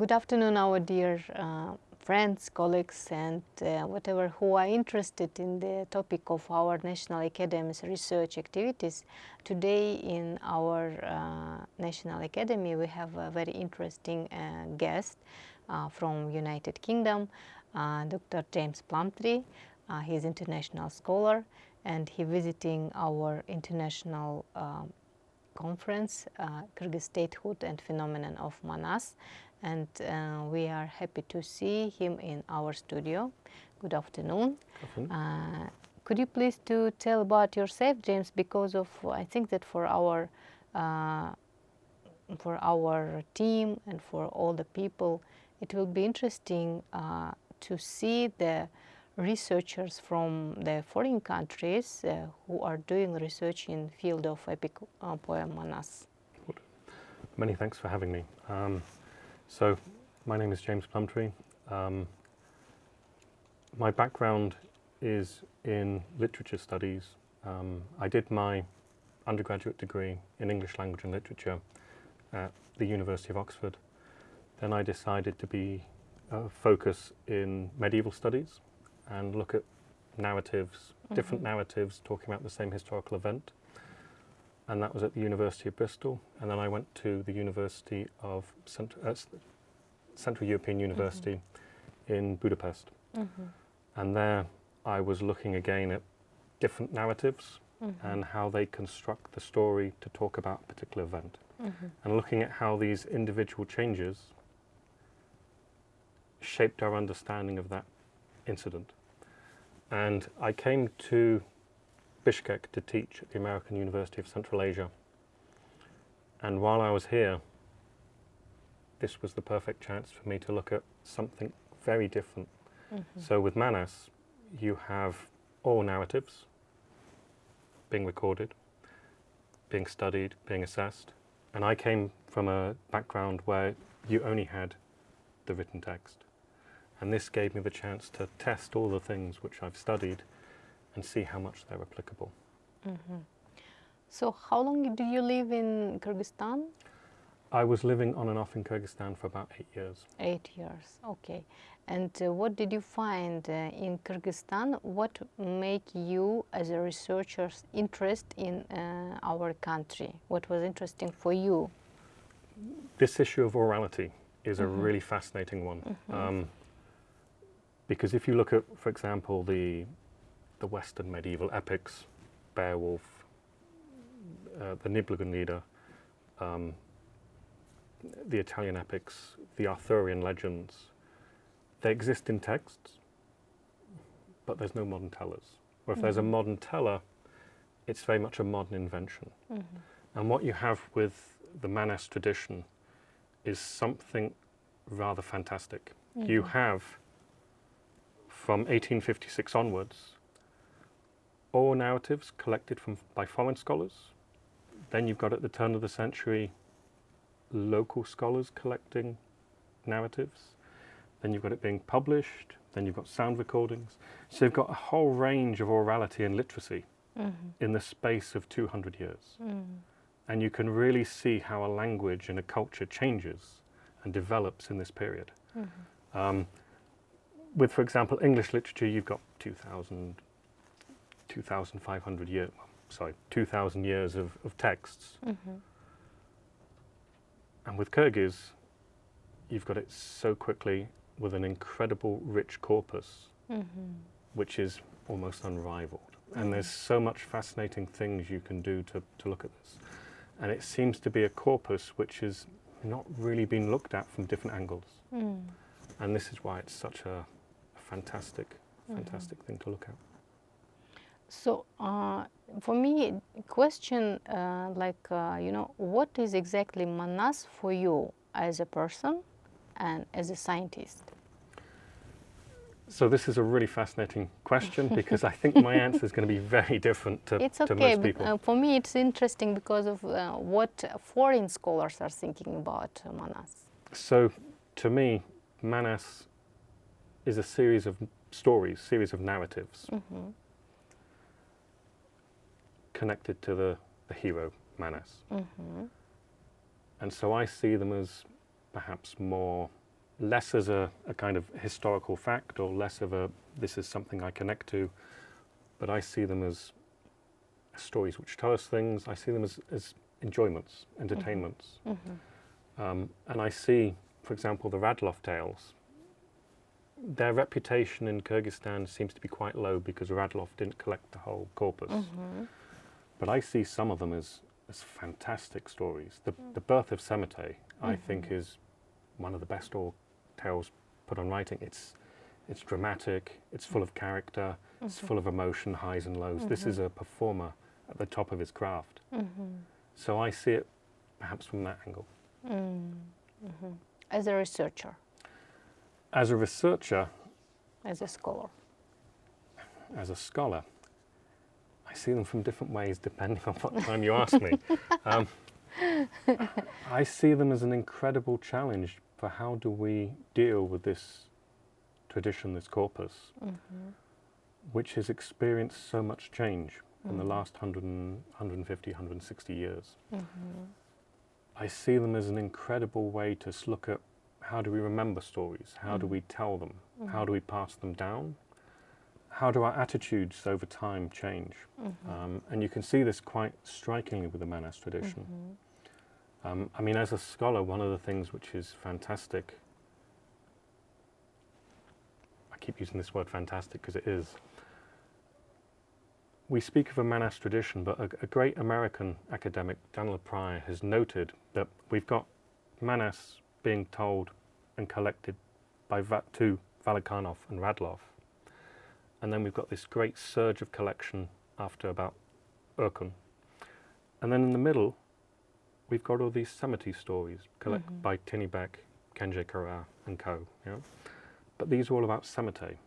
Good afternoon, our dear friends, colleagues, and whatever who are interested in the topic of our National Academy's research activities. Today in our National Academy we have a very interesting guest from United Kingdom, Dr. James Plumtree. He is international scholar and he visiting our international conference, Kyrgyz Statehood and Phenomenon of Manas. And we are happy to see him in our studio. Good afternoon. Could you please tell about yourself, James, because of I think that for our team and for all the people, it will be interesting to see the researchers from the foreign countries who are doing research in field of epic poem Manas. Many thanks for having me. So, my name is James Plumtree. My background is in literature studies. I did my undergraduate degree in English language and literature at the University of Oxford. Then I decided to focus in medieval studies and look at narratives, different narratives talking about the same historical event. And that was at the University of Bristol. And then I went to the University of Central European University in Budapest. And there I was looking again at different narratives and how they construct the story to talk about a particular event. And looking at how these individual changes shaped our understanding of that incident. And I came to Bishkek to teach at the American University of Central Asia. And while I was here, this was the perfect chance for me to look at something very different. So with Manas, you have oral narratives being recorded, being studied, being assessed. And I came from a background where you only had the written text. And this gave me the chance to test all the things which I've studied and see how much they're applicable. So how long do you live in Kyrgyzstan? I was living on and off in Kyrgyzstan for about 8 years. 8 years, okay. And what did you find in Kyrgyzstan? What make you as a researcher interest in our country? What was interesting for you? This issue of orality is a really fascinating one. Because if you look at, for example, the Western medieval epics, Beowulf, the Nibelungenlieder, the Italian epics, the Arthurian legends, they exist in texts, but there's no modern tellers. Or if there's a modern teller, it's very much a modern invention. And what you have with the Manas tradition is something rather fantastic. You have, from 1856 onwards, oral narratives collected by foreign scholars. Then you've got at the turn of the century local scholars collecting narratives. Then you've got it being published. Then you've got sound recordings. So you've got a whole range of orality and literacy in the space of 200 years. And you can really see how a language and a culture changes and develops in this period. With, for example, English literature, you've got 2,000 years of texts. And with Kyrgyz, you've got it so quickly with an incredible rich corpus, which is almost unrivaled. And there's so much fascinating things you can do to look at this. And it seems to be a corpus which has not really been looked at from different angles. And this is why it's such a fantastic thing to look at. So, for me, question what is exactly Manas for you as a person and as a scientist? So this is a really fascinating question because I think my answer is going to be very different to most people. For me it's interesting because of what foreign scholars are thinking about Manas. So, to me, Manas is a series of stories, series of narratives connected to the hero, Manas. And so I see them as perhaps more less as a kind of historical fact or less of a, this is something I connect to, but I see them as stories which tell us things. I see them as enjoyments, entertainments. And I see, for example, the Radloff tales. Their reputation in Kyrgyzstan seems to be quite low because Radloff didn't collect the whole corpus. But I see some of them as fantastic stories. The Birth of Semete, I think, is one of the best tales put on writing. It's dramatic, it's full of character, it's full of emotion, highs and lows. This is a performer at the top of his craft. So I see it perhaps from that angle. As a researcher? As a researcher. As a scholar? As a scholar. I see them from different ways depending on what time you ask me. I see them as an incredible challenge for how do we deal with this tradition, this corpus, which has experienced so much change in the last 150, 160 years. I see them as an incredible way to look at how do we remember stories, how do we tell them, how do we pass them down, how do our attitudes over time change. And you can see this quite strikingly with the Manas tradition. I mean, as a scholar, one of the things which is fantastic, I keep using this word fantastic because it is, we speak of a Manas tradition, but a great American academic, Daniel Pryor, has noted that we've got Manas being told and collected by Valikhanov and Radloff. And then we've got this great surge of collection after about Erkun. And then in the middle, we've got all these Semete stories collected by Tinibek, Kenje Kara and co. Yeah? But these are all about Semete.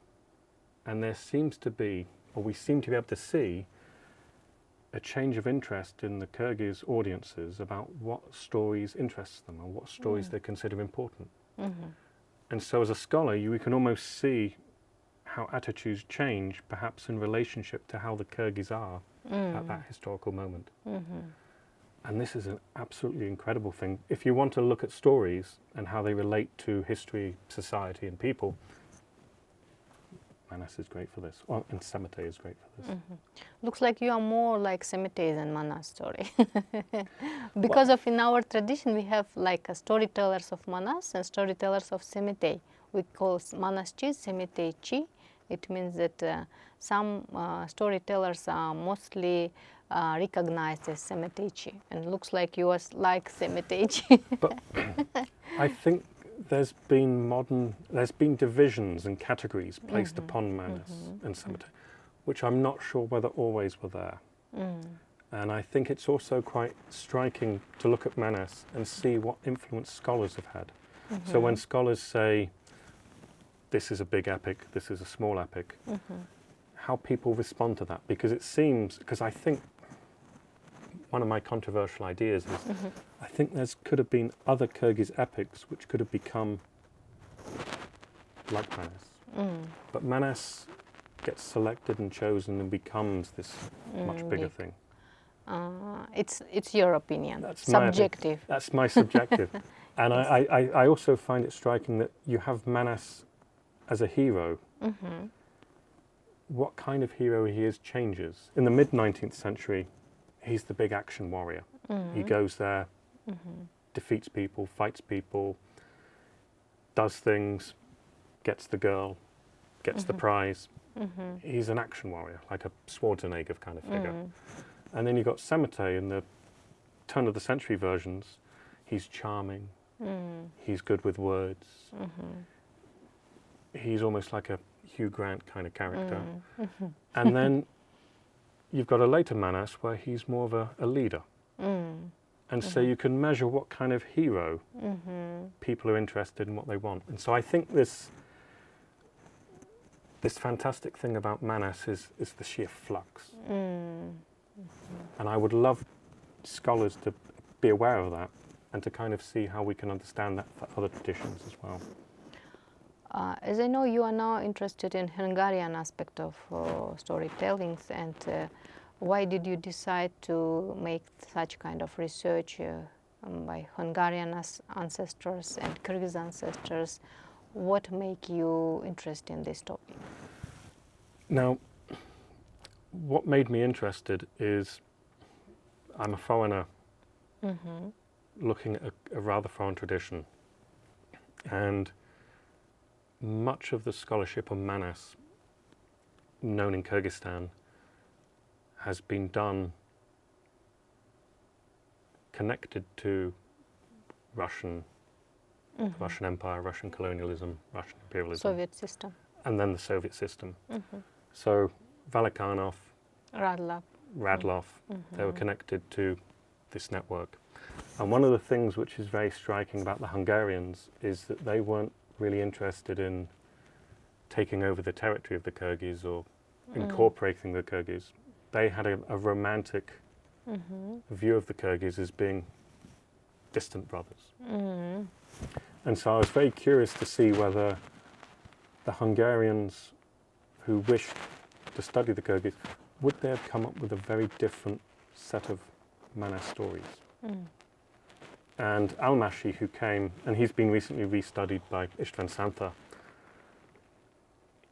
And there seems to be, or we seem to be able to see, a change of interest in the Kyrgyz audiences about what stories interest them and what stories they consider important. And so as a scholar, you can almost see how attitudes change, perhaps in relationship to how the Kyrgyz are at that historical moment. And this is an absolutely incredible thing. If you want to look at stories and how they relate to history, society and people, Manas is great for this, and Semete is great for this. Looks like you are more like Semete than Manas story. Because of in our tradition we have like storytellers of Manas and storytellers of Semete. We call Manas Chi, Semete Chi. It means that some storytellers are mostly recognized as Semete Chi, and looks like you are like Semete Chi. But I think there's been divisions and categories placed upon Manas and Semete, which I'm not sure whether always were there. And I think it's also quite striking to look at Manas and see what influence scholars have had. So when scholars say, this is a big epic, this is a small epic, how people respond to that. Because it seems, because I think one of my controversial ideas is, I think there could have been other Kyrgyz epics which could have become like Manas. But Manas gets selected and chosen and becomes this much bigger thing. It's your opinion, That's subjective. That's my subjective. And I also find it striking that you have Manas as a hero. What kind of hero he is changes. In the mid-19th century, he's the big action warrior. He goes there, defeats people, fights people, does things, gets the girl, gets the prize. He's an action warrior, like a Schwarzenegger kind of figure. And then you've got Semete in the turn of the century versions. He's charming, he's good with words, he's almost like a Hugh Grant kind of character. And then you've got a later Manas where he's more of a leader. And so you can measure what kind of hero people are interested in, what they want. And so I think this fantastic thing about Manas is the sheer flux. And I would love scholars to be aware of that and to kind of see how we can understand that for other traditions as well. As I know, you are now interested in Hungarian aspect of storytelling, and why did you decide to make such kind of research by Hungarian ancestors and Kyrgyz ancestors. What make you interested in this topic? Now, what made me interested is I'm a foreigner looking at a rather foreign tradition, and much of the scholarship on Manas known in Kyrgyzstan has been done connected to Russian Empire, Russian colonialism, Russian imperialism. Soviet system. And then the Soviet system. So Valikhanov, Radlov, they were connected to this network. And one of the things which is very striking about the Hungarians is that they weren't really interested in taking over the territory of the Kyrgyz or incorporating the Kyrgyz. They had a romantic view of the Kyrgyz as being distant brothers. And so I was very curious to see whether the Hungarians who wished to study the Kyrgyz, would they have come up with a very different set of Manas stories? And Almashi, who came, and he's been recently restudied by István Santha,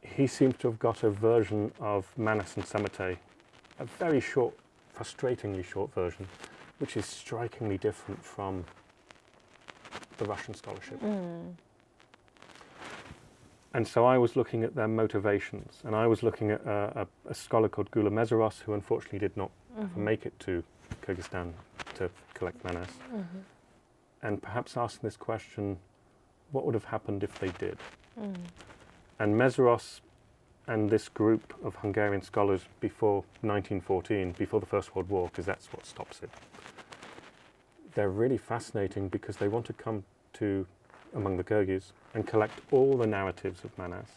he seems to have got a version of Manas and Semete, a very short, frustratingly short version, which is strikingly different from the Russian scholarship. And so I was looking at their motivations, and I was looking at a scholar called Gula Mezaros, who unfortunately did not ever make it to Kyrgyzstan to collect Manas, and perhaps asking this question, what would have happened if they did? And Mezaros and this group of Hungarian scholars before 1914, before the First World War, because that's what stops it, they're really fascinating because they want to come to among the Kyrgyz and collect all the narratives of Manas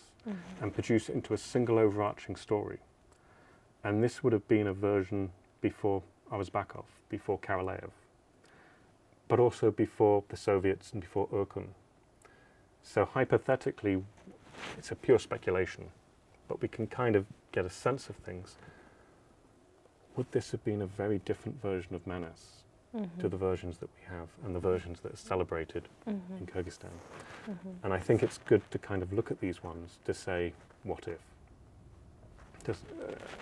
and produce it into a single overarching story. And this would have been a version before Avazbakov, before Karalev, but also before the Soviets and before Erkun. So hypothetically, it's a pure speculation, but we can kind of get a sense of things. Would this have been a very different version of Manas to the versions that we have and the versions that are celebrated in Kyrgyzstan? And I think it's good to kind of look at these ones to say, what if?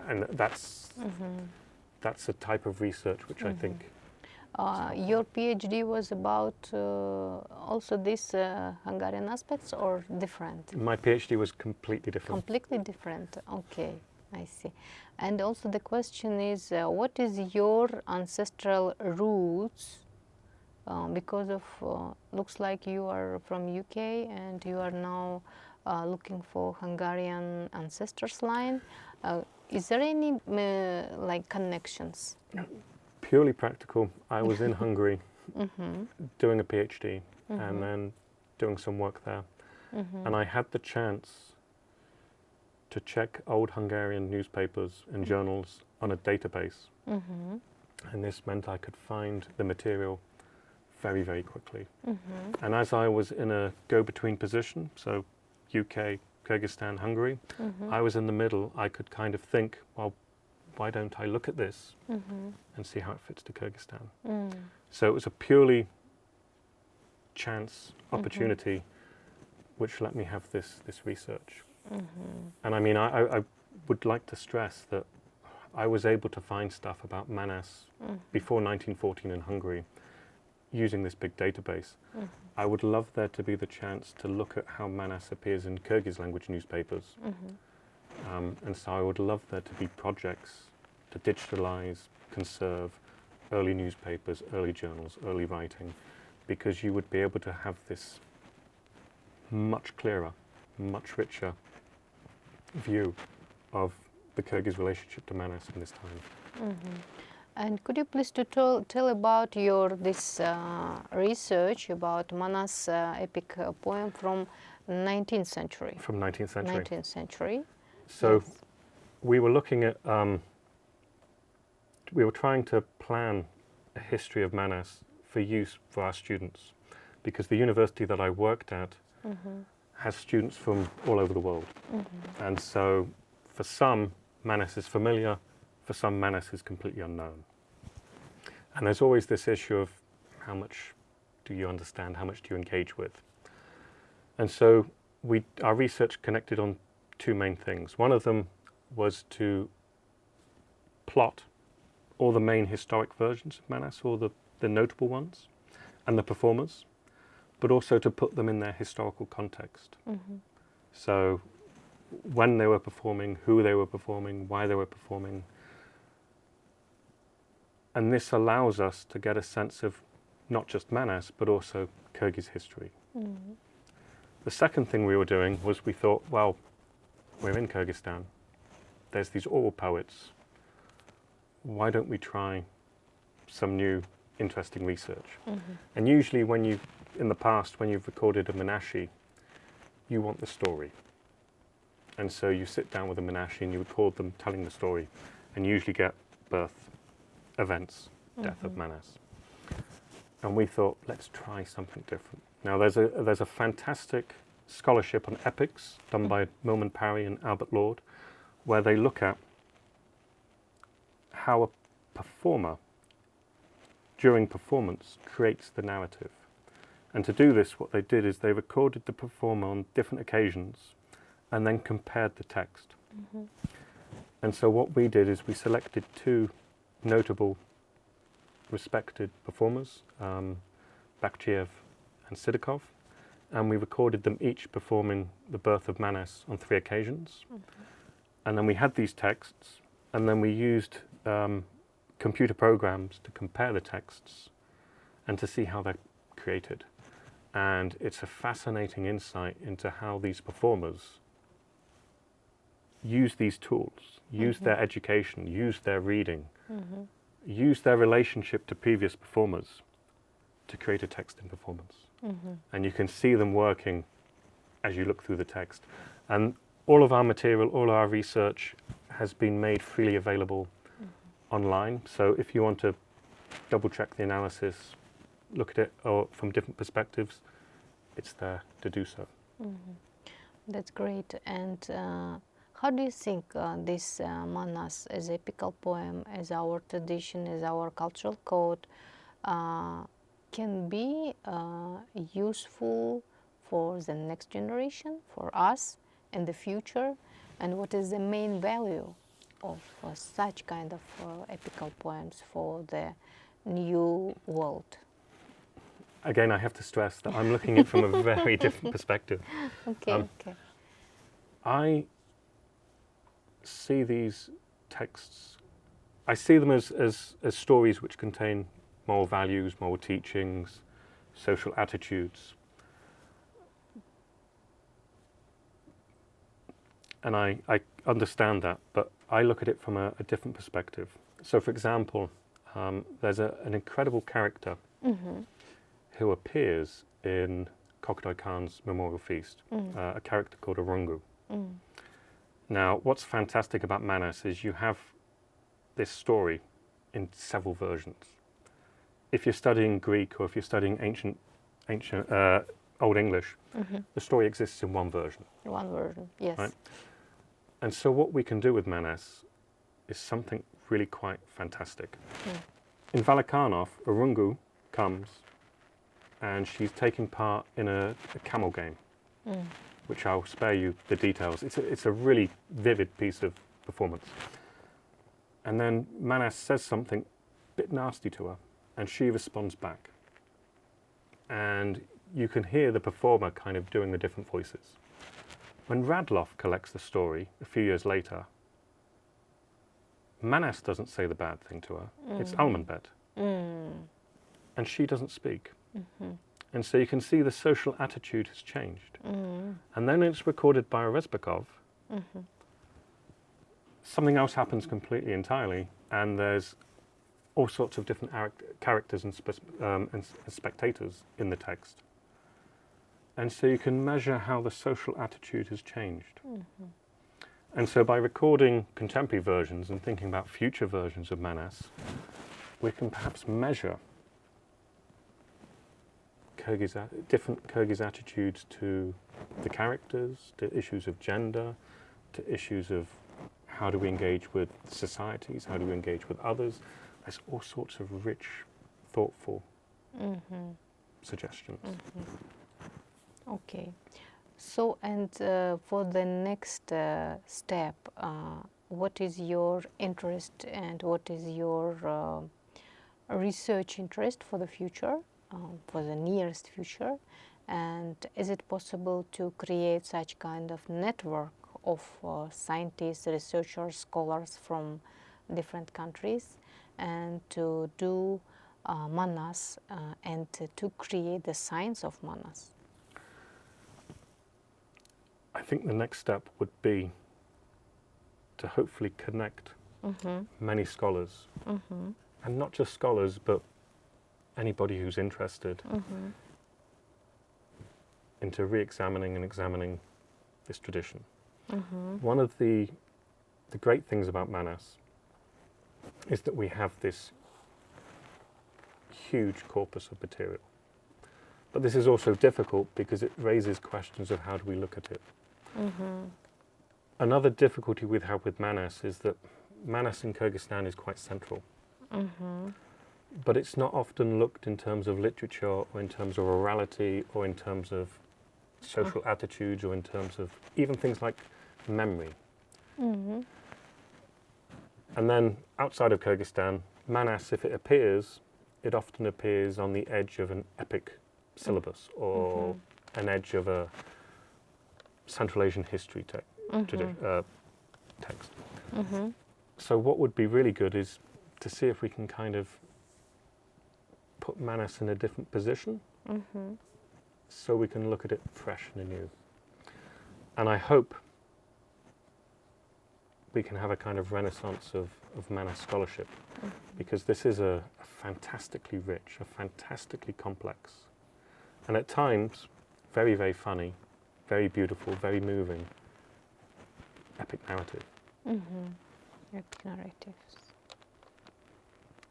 And that's a type of research which I think... Your PhD was about also these Hungarian aspects or different? My PhD was completely different. Completely different, okay, I see. And also the question is, what is your ancestral roots? Because of, looks like you are from UK and you are now looking for Hungarian ancestors line. Is there any like connections? Purely practical. I was in Hungary doing a PhD and then doing some work there. And I had the chance to check old Hungarian newspapers and journals on a database. And this meant I could find the material very, very quickly. And as I was in a go-between position, so UK, Kyrgyzstan, Hungary, I was in the middle. I could kind of think, well, why don't I look at this and see how it fits to Kyrgyzstan? So it was a purely chance opportunity which let me have this research. And I mean, I would like to stress that I was able to find stuff about Manas before 1914 in Hungary using this big database. I would love there to be the chance to look at how Manas appears in Kyrgyz language newspapers. And so I would love there to be projects to digitalize, conserve early newspapers, early journals, early writing, because you would be able to have this much clearer, much richer view of the Kyrgyz relationship to Manas in this time. And could you please tell about your research about Manas epic poem from 19th century? From 19th century. 19th century. So we were looking at, we were trying to plan a history of Manas for use for our students, because the university that I worked at has students from all over the world. And so for some, Manas is familiar, for some, Manas is completely unknown. And there's always this issue of how much do you understand, how much do you engage with? And so our research connected on two main things. One of them was to plot all the main historic versions of Manas, all the notable ones, and the performers, but also to put them in their historical context. So when they were performing, who they were performing, why they were performing. And this allows us to get a sense of not just Manas, but also Kyrgyz history. The second thing we were doing was we thought, well, we're in Kyrgyzstan. There's these oral poets. Why don't we try some new, interesting research? And usually in the past, when you've recorded a Manashi, you want the story. And so you sit down with a Manashi and you record them telling the story, and you usually get birth, events, death of Manas. And we thought, let's try something different. Now there's a fantastic scholarship on epics done by Milman Parry and Albert Lord, where they look at how a performer during performance creates the narrative. And to do this, what they did is they recorded the performer on different occasions and then compared the text. And so what we did is we selected two notable, respected performers, Bakhchiev and Sidakov, and we recorded them each performing the birth of Manas on 3 occasions. And then we had these texts, and then we used computer programs to compare the texts and to see how they're created. And it's a fascinating insight into how these performers use these tools, use their education, use their reading, use their relationship to previous performers to create a text in performance. And you can see them working as you look through the text. And all of our material, all our research has been made freely available online. So if you want to double check the analysis, look at it from different perspectives, it's there to do so. That's great. And how do you think this Manas as epical poem, as our tradition, as our cultural code, can be useful for the next generation, for us in the future? And what is the main value of such kind of epical poems for the new world? Again, I have to stress that I'm looking at it from a very different perspective. Okay. I see these texts, I see them as stories which contain moral values, moral teachings, social attitudes. And I understand that, but I look at it from a different perspective. So, for example, there's an incredible character who appears in Kokotoy Khan's Memorial Feast, a character called Arungu. Now, what's fantastic about Manas is you have this story in several versions. If you're studying Greek or if you're studying ancient Old English, the story exists in one version. One version, yes. Right? And so what we can do with Manas is something really quite fantastic. In Valakhanov, Arungu comes and she's taking part in a camel game, which I'll spare you the details. It's a really vivid piece of performance. And then Manas says something a bit nasty to her, and she responds back. And you can hear the performer kind of doing the different voices. When Radloff collects the story a few years later, Manas doesn't say the bad thing to her. It's Almanbet. And she doesn't speak. And so you can see the social attitude has changed. And then it's recorded by Rezbekov. Something else happens completely entirely, and there's all sorts of different characters and spectators in the text. And so you can measure how the social attitude has changed. And so by recording contemporary versions and thinking about future versions of Manas, we can perhaps measure different Kyrgyz attitudes to the characters, to issues of gender, to issues of how do we engage with societies, how do we engage with others. There's all sorts of rich, thoughtful suggestions. Okay. So, and for the next step, what is your interest and what is your research interest for the future, for the nearest future? And is it possible to create such kind of network of scientists, researchers, scholars from different countries and to do manas and to create the science of manas? I think the next step would be to hopefully connect many scholars, and not just scholars, but anybody who's interested into re-examining and examining this tradition. One of the great things about Manas is that we have this huge corpus of material. But this is also difficult because it raises questions of how do we look at it. Another difficulty we have with Manas is that Manas in Kyrgyzstan is quite central. But it's not often looked in terms of literature or in terms of orality or in terms of social attitudes or in terms of even things like memory. And then outside of Kyrgyzstan, Manas, if it appears, it often appears on the edge of an epic syllabus or an edge of a Central Asian history text. So what would be really good is to see if we can kind of put Manas in a different position so we can look at it fresh and anew. And I hope we can have a kind of renaissance of Manas scholarship because this is a fantastically rich, a fantastically complex, and at times very, very funny, very beautiful, very moving epic narrative. Epic narratives.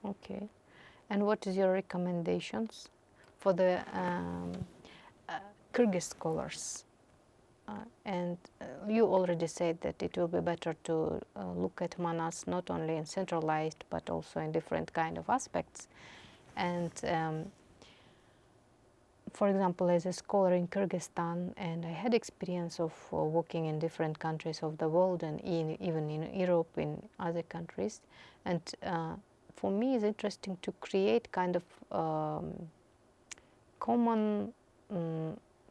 Okay. And what is your recommendations for the Kyrgyz scholars? And you already said that it will be better to look at Manas not only in centralized but also in different kind of aspects. And for example, as a scholar in Kyrgyzstan, and I had experience of working in different countries of the world and even in Europe, in other countries, and for me it's interesting to create kind of common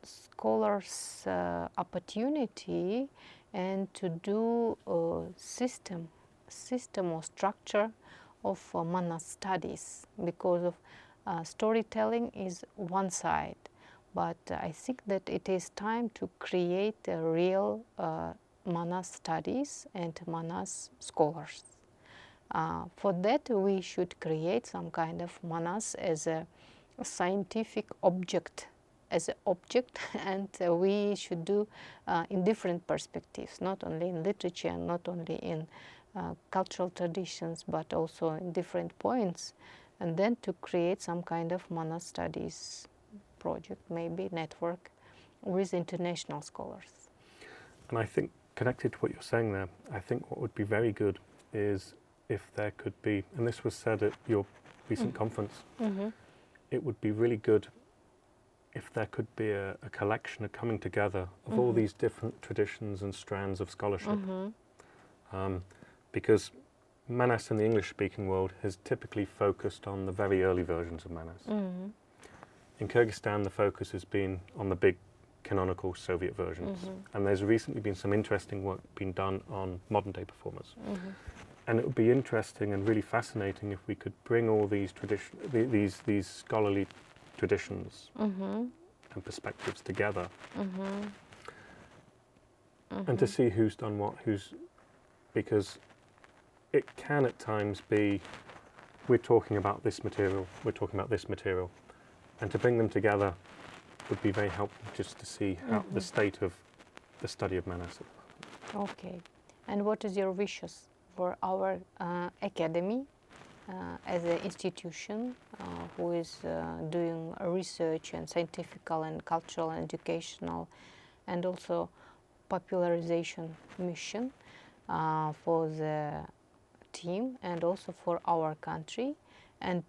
scholars opportunity and to do system or structure of Manas studies, because of storytelling is one side, but I think that it is time to create a real Manas studies and Manas scholars. For that we should create some kind of Manas as a scientific object, and we should do in different perspectives, not only in literature, not only in cultural traditions, but also in different points, and then to create some kind of Manas studies project, maybe network with international scholars. And I think, connected to what you're saying there, I think what would be very good is if there could be, and this was said at your recent conference, it would be really good if there could be a collection, a coming together of all these different traditions and strands of scholarship. Because Manas in the English-speaking world has typically focused on the very early versions of Manas. In Kyrgyzstan, the focus has been on the big canonical Soviet versions. And there's recently been some interesting work being done on modern-day performers. And it would be interesting and really fascinating if we could bring all these these scholarly traditions and perspectives together and to see who's done what, because it can at times be we're talking about this material, and to bring them together would be very helpful just to see how the state of the study of Manas. Okay. And what is your wishes for our academy as an institution who is doing research and scientific and cultural and educational and also popularization mission for the team and also for our country, and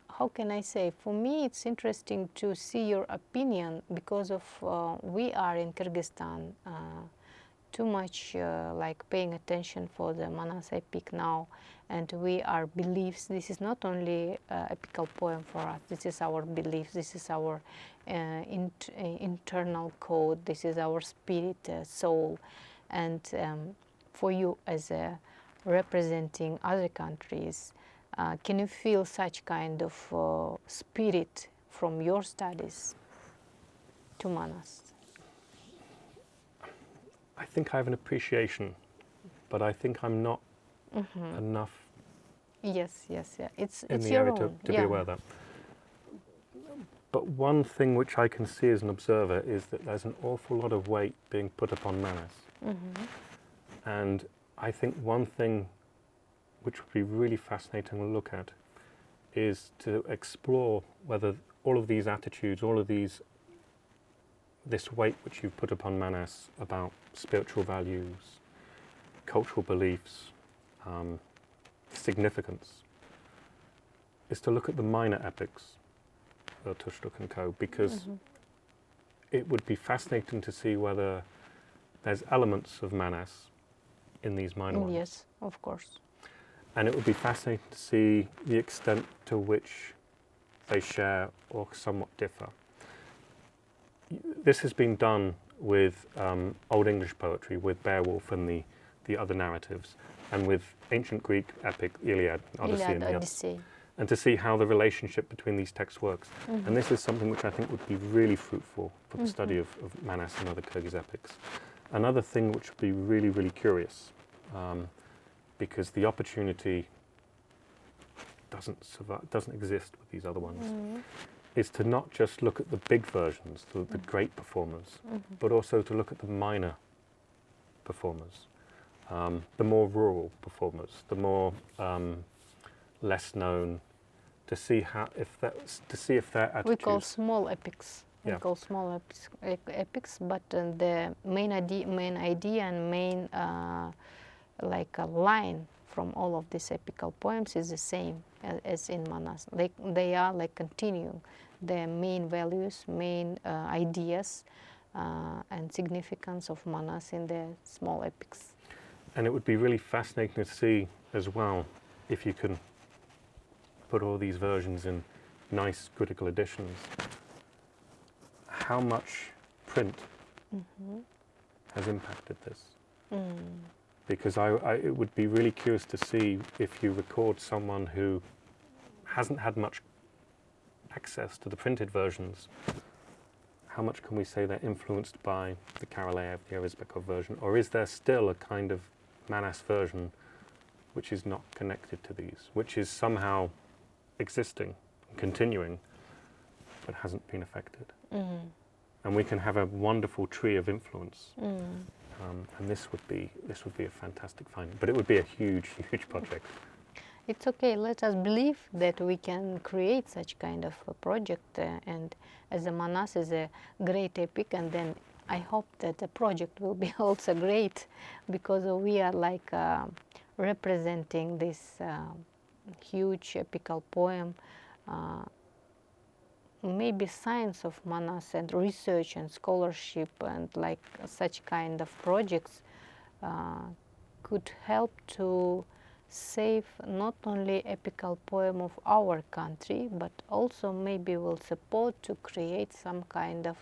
how can I say? For me, it's interesting to see your opinion because of we are in Kyrgyzstan too much like paying attention for the Manas epic now, and we are beliefs. This is not only epical poem for us. This is our beliefs. This is our internal code. This is our spirit, soul, and for you as a representing other countries. Can you feel such kind of spirit from your studies to Manas? I think I have an appreciation, but I think I'm not enough Yes, yes, yeah. It's in the your area own. to be aware of that. But one thing which I can see as an observer is that there's an awful lot of weight being put upon Manas. And I think one thing which would be really fascinating to look at is to explore whether all of these attitudes, all of this weight which you've put upon Manas about spiritual values, cultural beliefs, significance, is to look at the minor epics, Tushduk and Co., because it would be fascinating to see whether there's elements of Manas in these minor ones. Yes, of course. And it would be fascinating to see the extent to which they share or somewhat differ. This has been done with Old English poetry, with Beowulf and the other narratives, and with ancient Greek epic, Iliad, Odyssey. And to see how the relationship between these texts works. And this is something which I think would be really fruitful for the study of Manas and other Kyrgyz epics. Another thing which would be really, really curious, because the opportunity doesn't exist with these other ones, is to not just look at the big versions, the great performers, but also to look at the minor performers, the more rural performers, the more less known, to see if their attitudes. We call small epics. Yeah. We call small epics, but the main idea and main like a line from all of these epical poems is the same as in Manas. They are like continuing the main values, main ideas, and significance of Manas in the small epics. And it would be really fascinating to see as well if you can put all these versions in nice critical editions, how much print has impacted this. Because it would be really curious to see if you record someone who hasn't had much access to the printed versions, how much can we say they're influenced by the Karalev, the Erizbekov version, or is there still a kind of Manas version which is not connected to these, which is somehow existing, continuing, but hasn't been affected? And we can have a wonderful tree of influence. And this would be a fantastic finding, but it would be a huge, huge project. It's okay. Let us believe that we can create such kind of a project, and as a Manas is a great epic, and then I hope that the project will be also great, because we are like representing this huge epical poem. Maybe science of Manas and research and scholarship and like such kind of projects could help to save not only epical poem of our country, but also maybe will support to create some kind of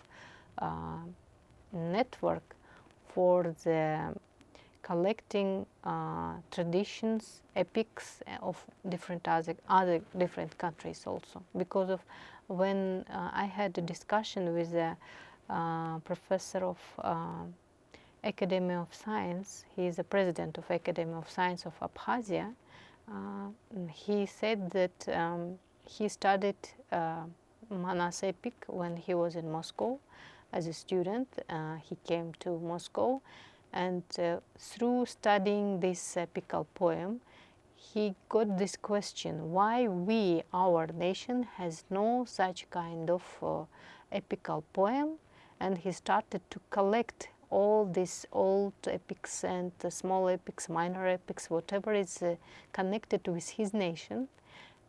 network for the collecting traditions, epics of different other different countries also. Because of when I had a discussion with a professor of Academy of Science, he is the president of Academy of Science of Abkhazia, he said that he studied Manas epic when he was in Moscow as a student. He came to Moscow, and through studying this epical poem, he got this question: why our nation, has no such kind of epical poem? And he started to collect all these old epics and small epics, minor epics, whatever is connected with his nation.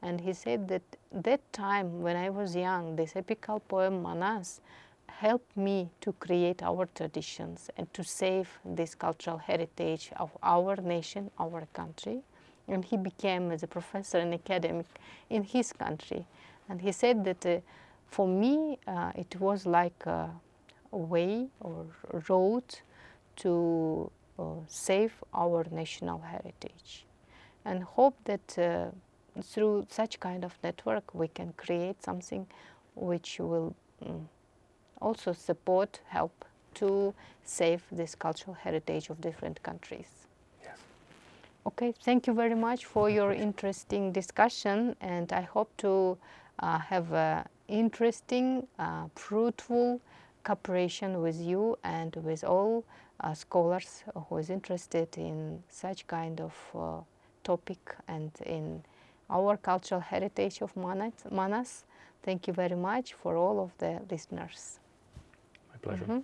And he said that that time when I was young, this epical poem Manas helped me to create our traditions and to save this cultural heritage of our nation, our country. And he became as a professor and academic in his country. And he said that for me, it was like a way or road to save our national heritage. And hope that through such kind of network we can create something which will also support, help to save this cultural heritage of different countries. Yes. Okay, thank you very much for your interesting discussion, and I hope to have an interesting, fruitful cooperation with you and with all scholars who is interested in such kind of topic and in our cultural heritage of Manas. Thank you very much for all of the listeners. My pleasure.